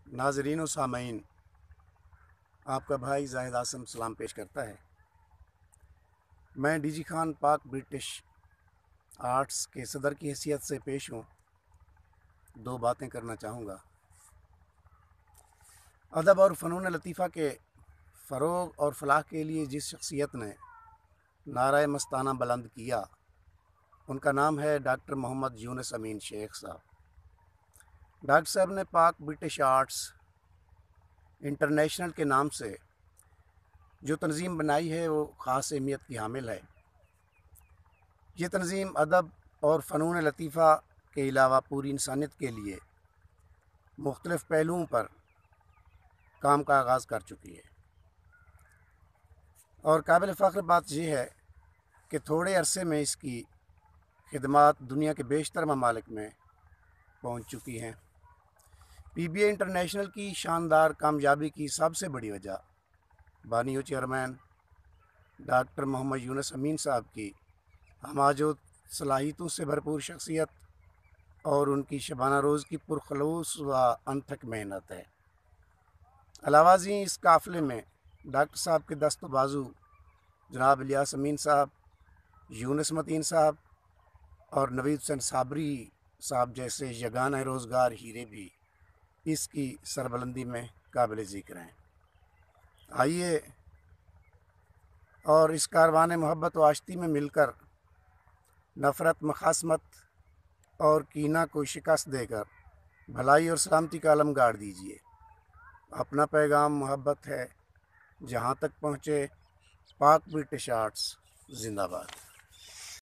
नाज़रीन व सामईन, आपका भाई जाहिद आसम सलाम पेश करता है। मैं डीजी खान पाक ब्रिटिश आर्ट्स के सदर की हैसियत से पेश हूँ। दो बातें करना चाहूँगा। अदब और फ़नून लतीफ़ा के फ़रोग़ और फलाह के लिए जिस शख्सियत ने नारा मस्ताना बुलंद किया, उनका नाम है डॉक्टर मोहम्मद यूनुस अमीन शेख साहब। डॉक्टर साहब ने पाक ब्रिटिश आर्ट्स इंटरनेशनल के नाम से जो तंजीम बनाई है वो ख़ास अहमियत की हामिल है। ये तंजीम अदब और फ़नून लतीफ़ा के अलावा पूरी इंसानियत के लिए मुख्तलिफ़ पहलुओं पर काम का आगाज़ कर चुकी है। और काबिल फ़ख्र बात यह है कि थोड़े अरसे में इसकी खिदमात दुनिया के बेशतर ममालिक में पहुँच चुकी हैं। PBA इंटरनेशनल की शानदार कामयाबी की सबसे बड़ी वजह बानी चेयरमैन डॉक्टर मोहम्मद यूनुस अमीन साहब की हमाजोत सलाहियतों से भरपूर शख्सियत और उनकी शबाना रोज़ की पुरखलूस व अनथक मेहनत है। अलावाज़ी इस काफ़िले में डॉक्टर साहब के दस्त बाजू जनाब इलियास अमीन साहब, यूनुस मतीन साहब और नवीद हुसैन साबरी साहब जैसे यगाना रोज़गार हीरे भी इसकी सरबलंदी में काबिल ज़िक्र हैं। आइए और इस कारवान मोहब्बत व आश्ती में मिलकर नफ़रत, मखासमत और कीना को शिकस्त देकर भलाई और सलामती का आलम गाड़ दीजिए। अपना पैगाम मोहब्बत है, जहाँ तक पहुँचे। पाक ब्रिटिश आर्ट्स जिंदाबाद।